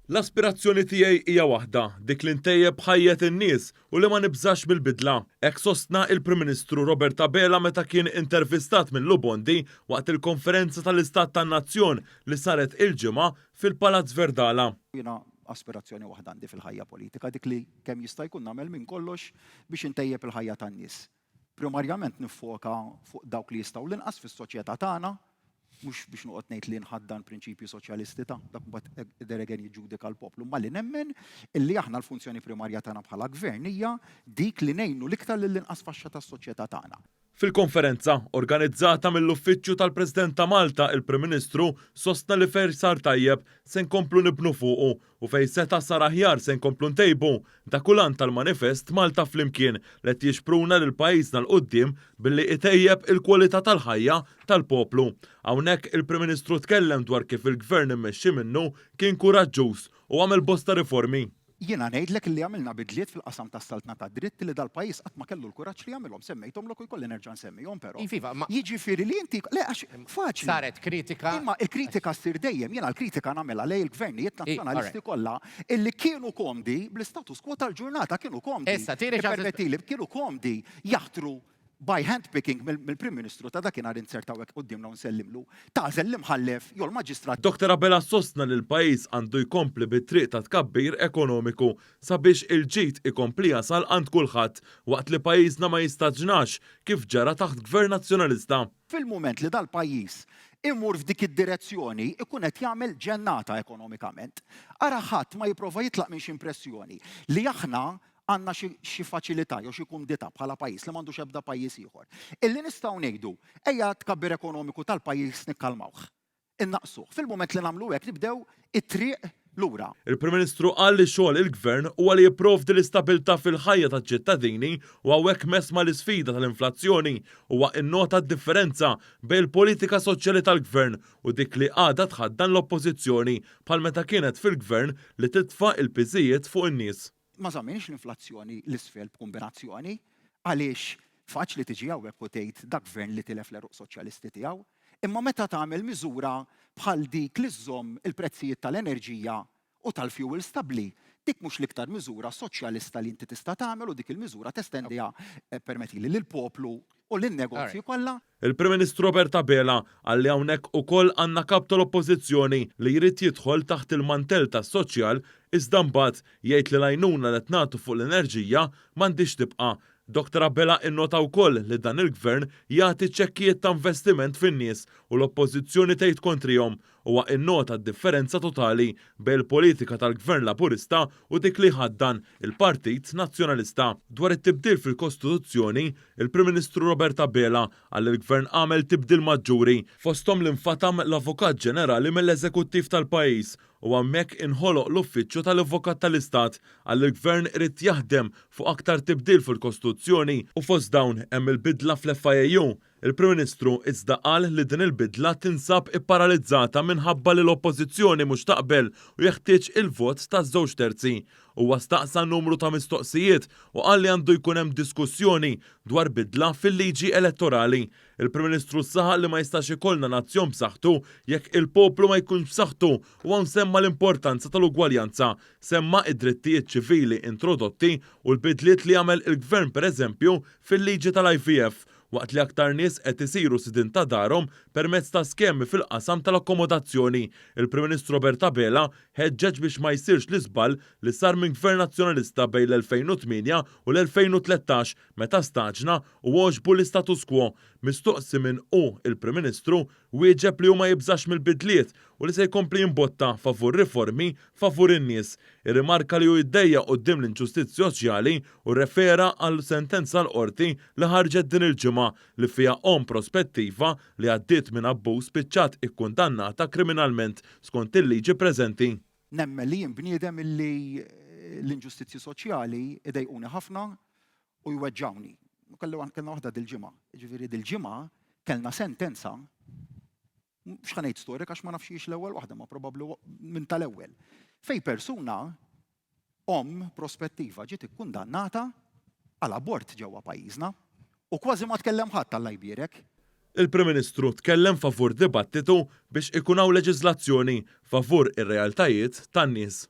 L-aspirazzjoni tiegħi hija waħda, dik li ntejjeb ħajjet in-nies u li ma nibżax bil-bidla. Hekk sostna il-Prim Ministru Robert Abela meta kien intervistat minn Lubondi waqt il-konferenza tal-Istat tan-Nazzjon li saret il-ġimgħa fil-Palazz Verdala. Jiena aspirazzjoni waħda għandi fil-ħajja politika dik li kemm jista' jkun nagħmel minn kollox biex intejjeb il-ħajja tan-nies. Primarjament niffoka fuq dawk li jistgħu l-inqas fis-soċjetà tagħna, mhux biex noqgħod ngħid li nħaddan prinċipji soċjalisti ta' dak mbagħad deregen jiġġudika l-poplu, ma li nemmen illi aħna l-funzjoni primarja tagħna bħala gvern hija dik li ngħinu l-iktar lill-inqas faxxa tas-soċjetà tagħna. Fil-konferenza, organizzata mill-Uffiċċju tal-President ta' Malta, il-Prim Ministru sostna li fejn sar tajjeb se nkomplu nibnu fuqu u fejn seta' sar aħjar se nkomplu ntejbu. Dakulan tal-manifest Malta flimkien li qed jixpruna lil pajjiżna l qudiem billi itejjeb il-kwalità tal-ħajja tal-poplu. Hawnhekk il-Prim Ministru tkellem dwar kif il-Gvern immexxi minnu kien kuraġġuż u għamel bosta riformi. Jiena ngħidlek li għamilna bidliet fil-qasam tas-saltna tad-dritt li dal-pajjiż qatt ma kellu l-kuraġġ li jagħmilhom. Semmejthomlok u jkolli nerġa' nsemmihom però. Jiġifieri li inti le għax faċli. Saret kritika. Imma l-kritika ssir dejjem, jiena l-kritika nagħmilha lejn il-gvernijiet nazzjonalisti kollha illi kienu komdi bl-istatus quo tal-ġurnata kienu komdi. Issa tieni kienu komdi jaħtru by handpicking mill-Prim Ministru ta' dakinhar insertaw hekk qudiemna u nsellimlu. Tażel l-imħallef jew l-Maġistrat. Dr. Abela sostna li l-pajjiż għandu jkompli bit-triq ta' tkabbir ekonomiku sabiex il-ġid ikompli jasal għand kulħadd waqt li pajjiżna ma jistaġnax kif ġara taħt Gvern nazzjonalista. Fil-mument li dal-pajjiż imur f'dik id-direzzjoni ikun qed jagħmel ġennata ekonomikament. Ara ħadd ma jipprova jitlaq minn xi impressjoni li aħna għandna xi faċilità jew xi kumdità bħala pajjiż li m'għandux ebda pajjiż ieħor. Illi nistgħu ngħidu ejja tkabbir ekonomiku tal-pajjiż nikkalmawh. Innaqsuh. Fil-mument li nagħmlu hekk nibdew it-triq lura. Il-Prim Ministru qal li xogħol il-Gvern huwa li jipprovdi l-istabilità fil-ħajja taċ-ċittadini u hawnhekk mess ma l-isfida tal-inflazzjoni huwa innota d-differenza bejn il-politika soċjali tal-Gvern u dik li għadha tħaddan l-Oppożizzjoni bħal meta kienet fil-Gvern li titfa' il-piżijiet fuq in-nies. Ma żamminx l-inflazzjoni l-isfel b'kombinazzjoni għaliex faċli tiġi hawnhekk u tgħid dak gvern li tilef l-eruq soċjalisti tiegħu, imma meta tagħmel miżura bħal dik li żżomm il-prezzijiet tal-enerġija u tal-fuel stabbli, dik mhux l-iktar miżura soċjalista li inti tista' tagħmel u dik il-miżura testendiha permettili lill-poplu u lin-negozji kollha. Il-Prim Ministru Robert Abela għalli hawnhekk ukoll għandna kap tal-Oppożizzjoni li jrid jidħol taħt il-mantel tas-soċjal iżda mbagħad jgħid li l-għajnuna li tnagħtu fuq l-enerġija m'għandix tibqa'. Dr. Abela innota wkoll li dan il-Gvern jagħti ċekkijiet ta' investiment fin-nies u l-Oppożizzjoni tgħid kontrihom huwa innota d-differenza totali bejn il-politika tal-Gvern Laburista u dik li ħaddan il-Partit Nazzjonalista. Dwar it-tibdil fil-Kostituzzjoni, il-Prim Ministru Robert Abela għal il-Gvern għamel tibdil maġġuri fosthom l-infatam l-Avukat Ġenerali mill-Eżekuttiv tal-pajjiż u hemmhekk inħoloq l-Uffiċċju tal-Avukat tal-Istat għal il-Gvern irid jaħdem fuq aktar tibdil fil-Kostituzzjoni u fost dawn hemm il-bidla fl-FIU. Il-Prim Ministru iżda qal li din il-bidla tinsab ipparalizzata minħabba li l-Oppożizzjoni mhux taqbel u jeħtieġ il-vot ta' żewġ terzi. Huwa staqsa numru ta' mistoqsijiet u qal li għandu jkun hemm diskussjoni dwar bidla fil-liġi elettorali. Il-Prim Ministru saħaq li ma jistax ikollna nazzjon b'saħħtu jekk il-poplu ma jkunx b'saħħtu u hawn semma l-importanza tal-ugwaljanza, semma id-drittijiet ċivili introdotti u l-bidliet li għamel il-Gvern pereżempju fil-liġi tal-IVF. Waqt li aktar nies qed isiru sidin ta' darhom permezz ta' skemi fil-qasam tal-akkomodazzjoni. Il-Prim Ministru Robert Abela ħeġġeġ biex ma jsirx l-iżball li sar minn Gvern Nazzjonalista bejn l-2008 u l-2013 meta staġna u għoġbu l-istatus quo. Mistoqsi minn il-Prim Ministru wieġeb li huma jibżax mill-bidliet u li se jkompli jimbotta favur riformi favur in-nies. Irrimarka li hu jiddejja quddiem l-inġustizzja soċjali u rrefera għal sentenza l-qorti li ħarġet din il-ġimgħa li fiha prospettiva li għaddiet minn abbuż spiċċat ikkundannata kriminalment skont il-liġi preżenti. Nemmen li jien bniedem illi l-inġustizzji soċjali idejquni ħafna u jweġġawni. Kellna waħda dil-ġimgħa. Ġifieri dil-ġimgħa kellna sentenza mhux ħanejt storik għax ma nafx l-ewwel waħda ma probabbli minn tal-ewwel. Fej persuna prospettiva ġiet ikkundannata għal abort ġewwa pajjiżna u kważi ma tkellem ħadd Alla jbierek. Il-Prim Ministru tkellem favur dibattitu biex ikun hawn leġiżlazzjoni favur ir-realtajiet tan-nies.